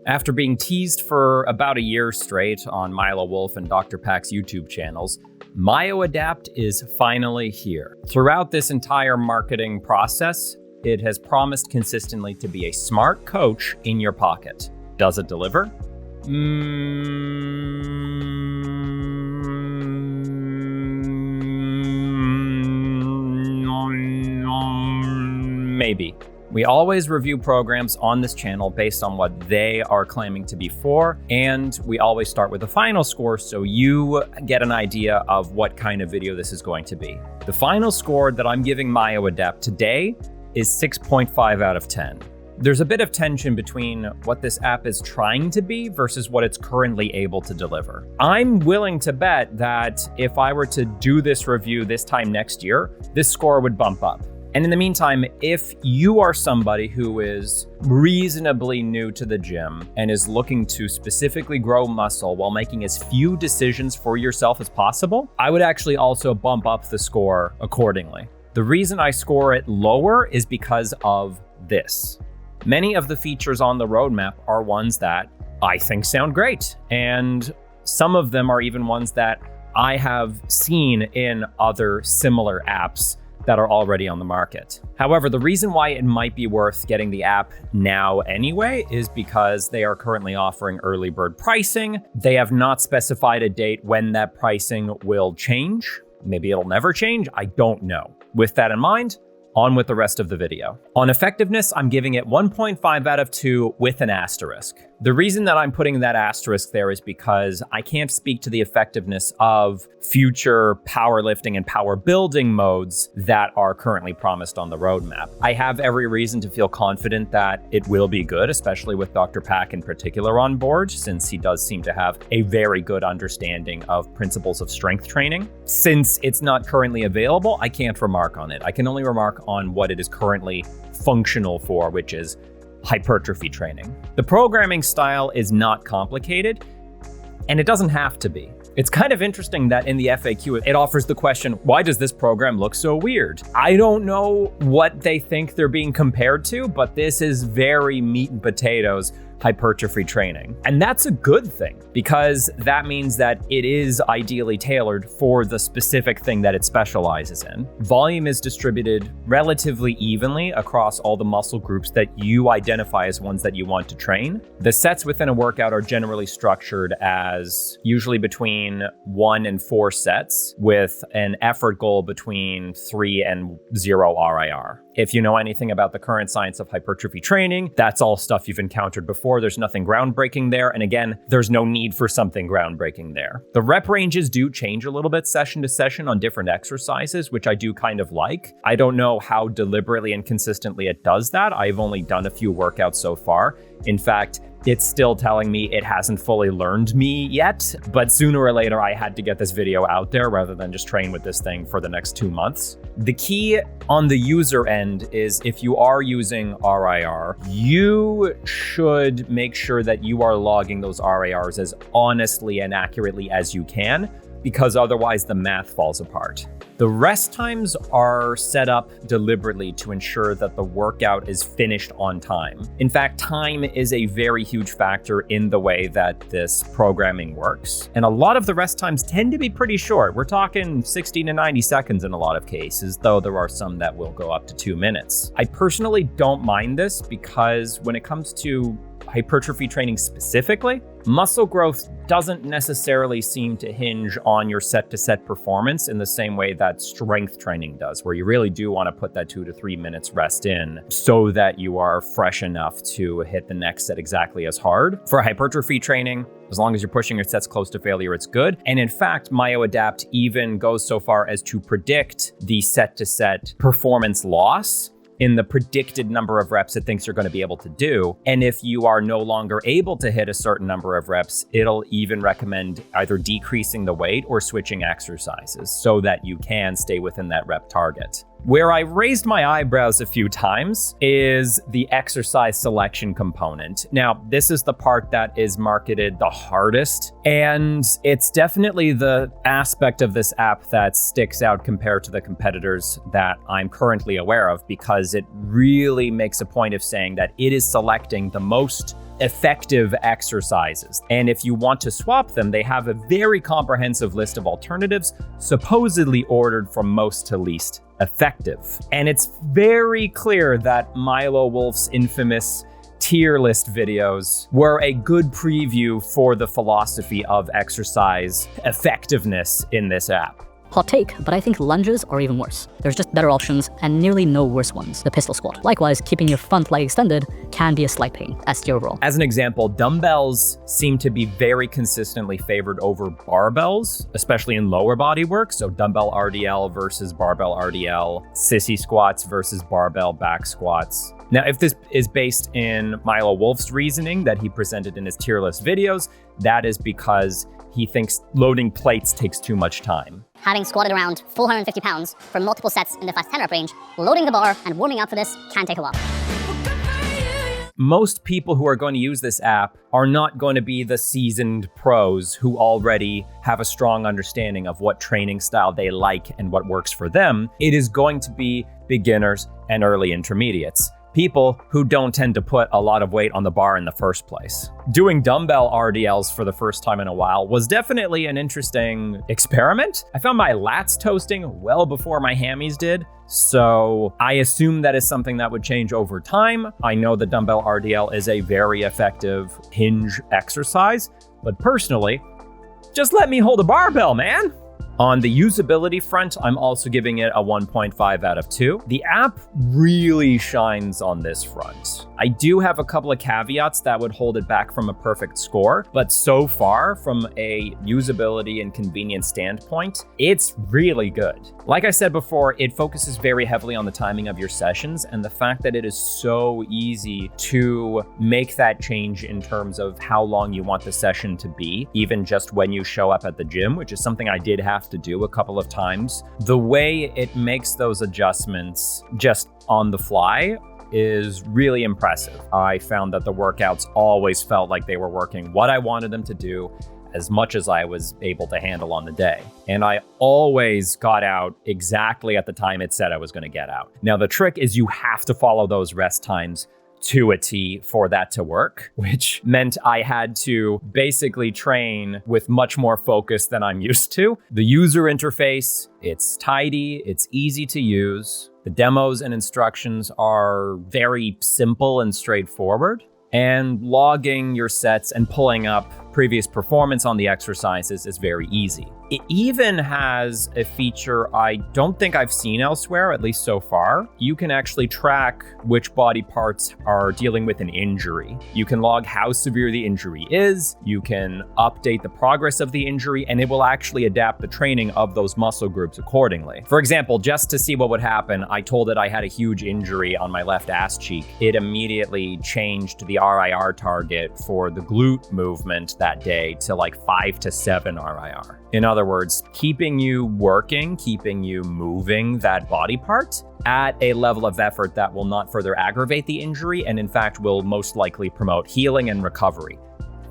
After being teased for about a year straight on Milo Wolf and Dr. Pack's YouTube channels, MyoAdapt is finally here. Throughout this entire marketing process, it has promised consistently to be a smart coach in your pocket. Does it deliver? Maybe. We always review programs on this channel based on what they are claiming to be for, and we always start with a final score so you get an idea of what kind of video this is going to be. The final score that I'm giving MyoAdapt today is 6.5 out of 10. There's a bit of tension between what this app is trying to be versus what it's currently able to deliver. I'm willing to bet that if I were to do this review this time next year, this score would bump up. And in the meantime, if you are somebody who is reasonably new to the gym and is looking to specifically grow muscle while making as few decisions for yourself as possible, I would actually also bump up the score accordingly. The reason I score it lower is because of this. Many of the features on the roadmap are ones that I think sound great, and some of them are even ones that I have seen in other similar apps that are already on the market. However, the reason why it might be worth getting the app now anyway is because they are currently offering early bird pricing. They have not specified a date when that pricing will change. Maybe it'll never change, I don't know. With that in mind, on with the rest of the video. On effectiveness, I'm giving it 1.5 out of 2 with an asterisk. The reason that I'm putting that asterisk there is because I can't speak to the effectiveness of future powerlifting and power building modes that are currently promised on the roadmap. I have every reason to feel confident that it will be good, especially with Dr. Pack in particular on board, since he does seem to have a very good understanding of principles of strength training. Since it's not currently available, I can't remark on it. I can only remark on what it is currently functional for, which is hypertrophy training. The programming style is not complicated, and it doesn't have to be. It's kind of interesting that in the FAQ, it offers the question, why does this program look so weird? I don't know what they think they're being compared to, but this is very meat and potatoes hypertrophy training. And that's a good thing, because that means that it is ideally tailored for the specific thing that it specializes in. Volume is distributed relatively evenly across all the muscle groups that you identify as ones that you want to train. The sets within a workout are generally structured as usually between 1 and 4 sets, with an effort goal between 3 and 0 RIR. If you know anything about the current science of hypertrophy training, that's all stuff you've encountered before. There's nothing groundbreaking there. And again, there's no need for something groundbreaking there. The rep ranges do change a little bit session to session on different exercises, which I do kind of like. I don't know how deliberately and consistently it does that. I've only done a few workouts so far. In fact, it's still telling me it hasn't fully learned me yet, but sooner or later I had to get this video out there rather than just train with this thing for the next 2 months. The key on the user end is if you are using RIR, you should make sure that you are logging those RIRs as honestly and accurately as you can, because otherwise the math falls apart. The rest times are set up deliberately to ensure that the workout is finished on time. In fact, time is a very huge factor in the way that this programming works. And a lot of the rest times tend to be pretty short. We're talking 60 to 90 seconds in a lot of cases, though there are some that will go up to 2 minutes. I personally don't mind this because when it comes to hypertrophy training specifically, muscle growth doesn't necessarily seem to hinge on your set-to-set performance in the same way that strength training does, where you really do want to put that 2 to 3 minutes rest in so that you are fresh enough to hit the next set exactly as hard. For hypertrophy training, as long as you're pushing your sets close to failure, it's good. And in fact, MyoAdapt even goes so far as to predict the set-to-set performance loss in the predicted number of reps it thinks you're going to be able to do. And if you are no longer able to hit a certain number of reps, it'll even recommend either decreasing the weight or switching exercises so that you can stay within that rep target. Where I raised my eyebrows a few times is the exercise selection component. Now, this is the part that is marketed the hardest, and it's definitely the aspect of this app that sticks out compared to the competitors that I'm currently aware of, because it really makes a point of saying that it is selecting the most effective exercises. And if you want to swap them, they have a very comprehensive list of alternatives, supposedly ordered from most to least effective. And it's very clear that Milo Wolf's infamous tier list videos were a good preview for the philosophy of exercise effectiveness in this app. Hot take, but I think lunges are even worse. There's just better options and nearly no worse ones, the pistol squat. Likewise, keeping your front leg extended can be a slight pain, as to your roll. As an example, dumbbells seem to be very consistently favored over barbells, especially in lower body work. So dumbbell RDL versus barbell RDL, sissy squats versus barbell back squats. Now, if this is based in Milo Wolf's reasoning that he presented in his tier list videos, that is because he thinks loading plates takes too much time. Having squatted around 450 pounds for multiple sets in the fast 10 rep range, loading the bar and warming up for this can take a while. Most people who are going to use this app are not going to be the seasoned pros who already have a strong understanding of what training style they like and what works for them. It is going to be beginners and early intermediates. People who don't tend to put a lot of weight on the bar in the first place. Doing dumbbell RDLs for the first time in a while was definitely an interesting experiment. I found my lats toasting well before my hammies did, so I assume that is something that would change over time. I know the dumbbell RDL is a very effective hinge exercise, but personally, just let me hold a barbell, man. On the usability front, I'm also giving it a 1.5 out of 2. The app really shines on this front. I do have a couple of caveats that would hold it back from a perfect score, but so far, from a usability and convenience standpoint, it's really good. Like I said before, it focuses very heavily on the timing of your sessions and the fact that it is so easy to make that change in terms of how long you want the session to be, even just when you show up at the gym, which is something I did have to do a couple of times. The way it makes those adjustments just on the fly is really impressive. I found that the workouts always felt like they were working what I wanted them to do as much as I was able to handle on the day. And I always got out exactly at the time it said I was going to get out. Now, the trick is you have to follow those rest times to a T for that to work, which meant I had to basically train with much more focus than I'm used to. The user interface, it's tidy, it's easy to use. The demos and instructions are very simple and straightforward. And logging your sets and pulling up previous performance on the exercises is very easy. It even has a feature I don't think I've seen elsewhere, at least so far. You can actually track which body parts are dealing with an injury. You can log how severe the injury is, you can update the progress of the injury, and it will actually adapt the training of those muscle groups accordingly. For example, just to see what would happen, I told it I had a huge injury on my left ass cheek. It immediately changed the RIR target for the glute movement that day to like 5 to 7 RIR. In other words, keeping you working, keeping you moving that body part at a level of effort that will not further aggravate the injury and in fact will most likely promote healing and recovery.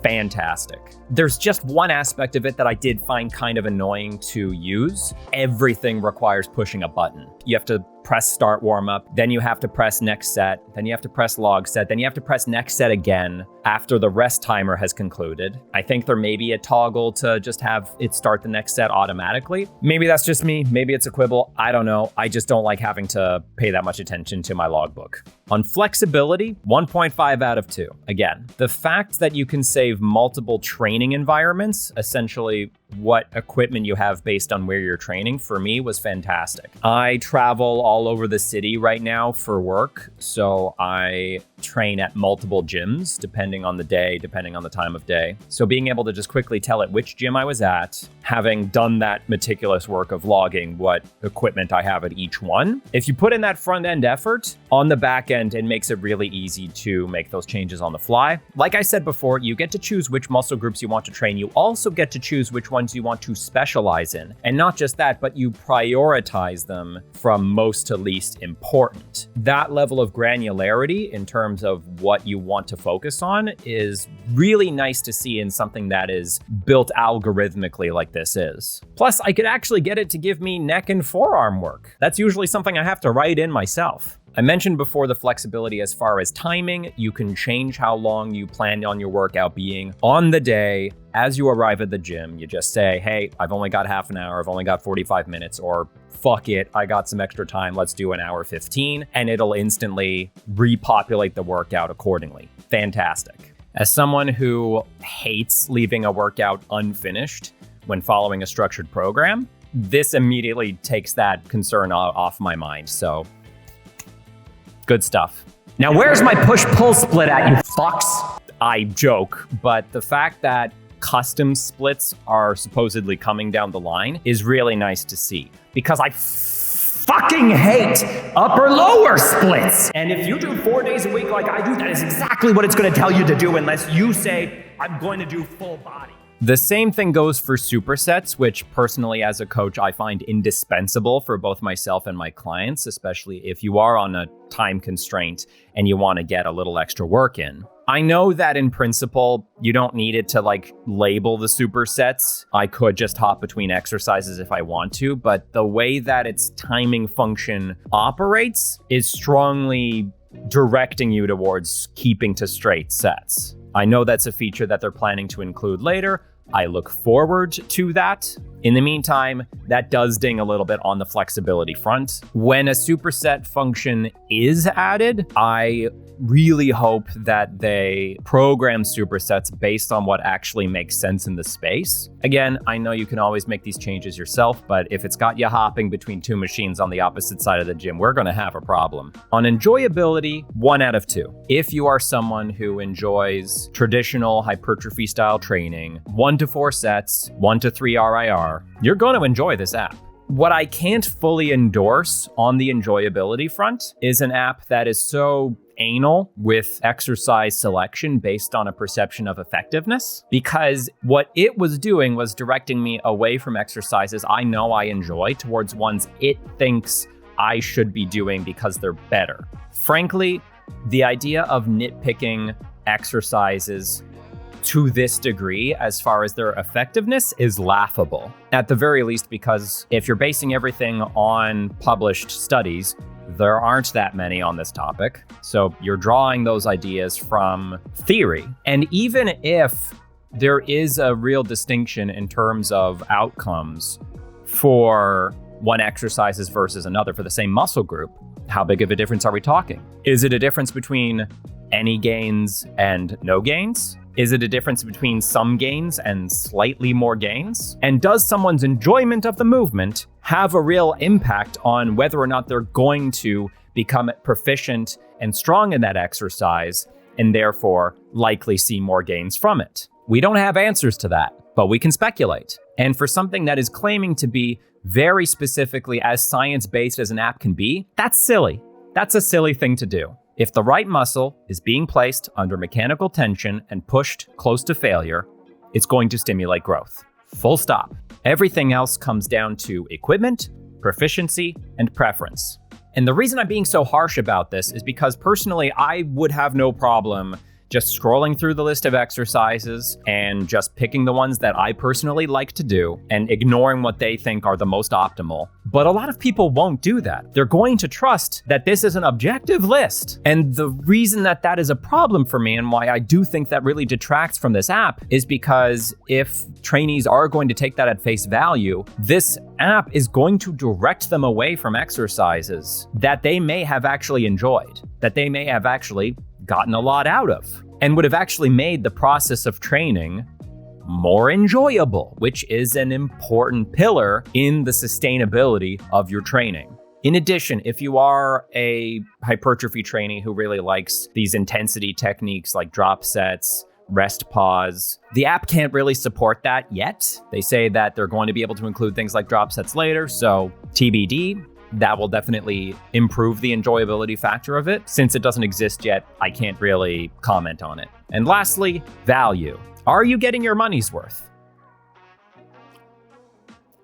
Fantastic. There's just one aspect of it that I did find kind of annoying to use. Everything requires pushing a button. You have to press start warm up, then you have to press next set, then you have to press log set, then you have to press next set again after the rest timer has concluded. I think there may be a toggle to just have it start the next set automatically. Maybe that's just me, maybe it's a quibble, I don't know. I just don't like having to pay that much attention to my logbook. On flexibility, 1.5 out of 2. Again, the fact that you can save multiple training environments, essentially what equipment you have based on where you're training, for me was fantastic. I travel all over the city right now for work, so I train at multiple gyms depending on the day, depending on the time of day. So being able to just quickly tell it which gym I was at, having done that meticulous work of logging what equipment I have at each one, if you put in that front end effort, on the back end, it makes it really easy to make those changes on the fly. Like I said before, you get to choose which muscle groups you want to train. You also get to choose which ones you want to specialize in. And not just that, but you prioritize them from most to least important. That level of granularity in terms of what you want to focus on is really nice to see in something that is built algorithmically like this is. Plus, I could actually get it to give me neck and forearm work. That's usually something I have to write in myself. I mentioned before the flexibility as far as timing. You can change how long you plan on your workout being on the day. As you arrive at the gym, you just say, hey, I've only got half an hour, I've only got 45 minutes, or fuck it, I got some extra time, let's do an hour 15, and it'll instantly repopulate the workout accordingly. Fantastic. As someone who hates leaving a workout unfinished when following a structured program, this immediately takes that concern off my mind, so good stuff. Now where's my push-pull split at, you fucks? I joke, but the fact that custom splits are supposedly coming down the line is really nice to see, because I fucking hate upper-lower splits. And if you do 4 days a week like I do, that is exactly what it's gonna tell you to do unless you say, I'm going to do full body. The same thing goes for supersets, which personally as a coach, I find indispensable for both myself and my clients, especially if you are on a time constraint and you want to get a little extra work in. I know that in principle, you don't need it to like label the supersets. I could just hop between exercises if I want to, but the way that its timing function operates is strongly directing you towards keeping to straight sets. I know that's a feature that they're planning to include later. I look forward to that. In the meantime, that does ding a little bit on the flexibility front. When a superset function is added, I really hope that they program supersets based on what actually makes sense in the space. Again, I know you can always make these changes yourself, but if it's got you hopping between two machines on the opposite side of the gym, we're gonna have a problem. On enjoyability, 1 out of 2. If you are someone who enjoys traditional hypertrophy style training, 1 to 4 sets, 1 to 3 RIR, you're gonna enjoy this app. What I can't fully endorse on the enjoyability front is an app that is so anal with exercise selection based on a perception of effectiveness, because what it was doing was directing me away from exercises I know I enjoy towards ones it thinks I should be doing because they're better. Frankly, the idea of nitpicking exercises to this degree as far as their effectiveness is laughable. At the very least, because if you're basing everything on published studies, there aren't that many on this topic. So you're drawing those ideas from theory. And even if there is a real distinction in terms of outcomes for one exercises versus another for the same muscle group, how big of a difference are we talking? Is it a difference between any gains and no gains? Is it a difference between some gains and slightly more gains? And does someone's enjoyment of the movement have a real impact on whether or not they're going to become proficient and strong in that exercise and therefore likely see more gains from it? We don't have answers to that, but we can speculate. And for something that is claiming to be very specifically as science-based as an app can be, that's silly. That's a silly thing to do. If the right muscle is being placed under mechanical tension and pushed close to failure, it's going to stimulate growth. Full stop. Everything else comes down to equipment, proficiency, and preference. And the reason I'm being so harsh about this is because personally, I would have no problem just scrolling through the list of exercises and just picking the ones that I personally like to do and ignoring what they think are the most optimal. But a lot of people won't do that. They're going to trust that this is an objective list. And the reason that that is a problem for me and why I do think that really detracts from this app is because if trainees are going to take that at face value, this app is going to direct them away from exercises that they may have actually enjoyed, that they may have actually gotten a lot out of, and would have actually made the process of training more enjoyable, which is an important pillar in the sustainability of your training. In addition, if you are a hypertrophy trainee who really likes these intensity techniques like drop sets, rest pause, the app can't really support that yet. They say that they're going to be able to include things like drop sets later, so TBD. That will definitely improve the enjoyability factor of it. Since it doesn't exist yet, I can't really comment on it. And lastly, value. Are you getting your money's worth?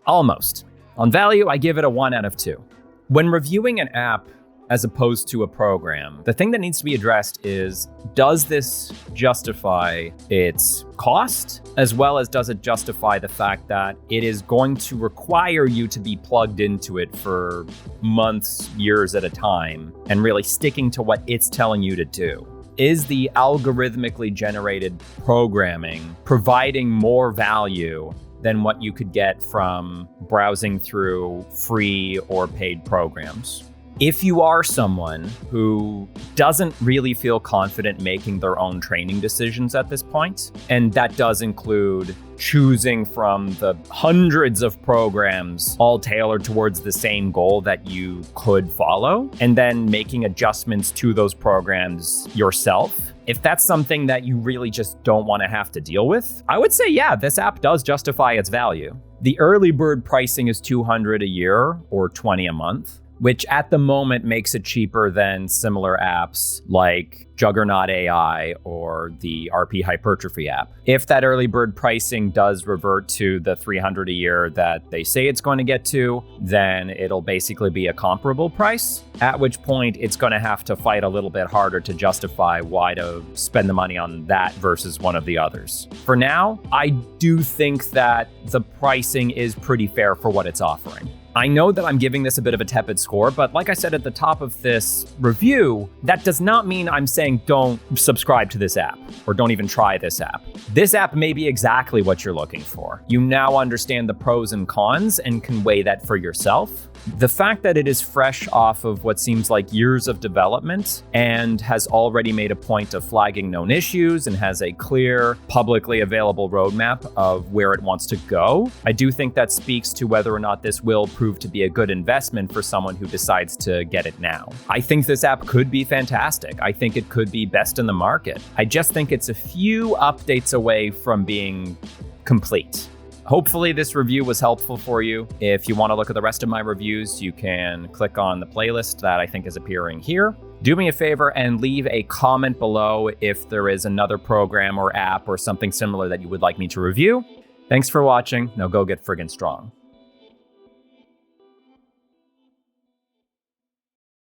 Almost. On value, I give it a 1 out of 2. When reviewing an app as opposed to a program. The thing that needs to be addressed is, does this justify its cost, as well as does it justify the fact that it is going to require you to be plugged into it for months, years at a time, and really sticking to what it's telling you to do? Is the algorithmically generated programming providing more value than what you could get from browsing through free or paid programs? If you are someone who doesn't really feel confident making their own training decisions at this point, and that does include choosing from the hundreds of programs all tailored towards the same goal that you could follow, and then making adjustments to those programs yourself, if that's something that you really just don't want to have to deal with, I would say, yeah, this app does justify its value. The early bird pricing is $200 a year or $20 a month, which at the moment makes it cheaper than similar apps like Juggernaut AI or the RP Hypertrophy app. If that early bird pricing does revert to the $300 a year that they say it's going to get to, then it'll basically be a comparable price, at which point it's going to have to fight a little bit harder to justify why to spend the money on that versus one of the others. For now, I do think that the pricing is pretty fair for what it's offering. I know that I'm giving this a bit of a tepid score, but like I said at the top of this review, that does not mean I'm saying don't subscribe to this app or don't even try this app. This app may be exactly what you're looking for. You now understand the pros and cons and can weigh that for yourself. The fact that it is fresh off of what seems like years of development and has already made a point of flagging known issues and has a clear, publicly available roadmap of where it wants to go, I do think that speaks to whether or not this will prove to be a good investment for someone who decides to get it now. I think this app could be fantastic. I think it could be best in the market. I just think it's a few updates away from being complete. Hopefully this review was helpful for you. If you want to look at the rest of my reviews, you can click on the playlist that I think is appearing here. Do me a favor and leave a comment below if there is another program or app or something similar that you would like me to review. Thanks for watching. Now go get friggin' strong.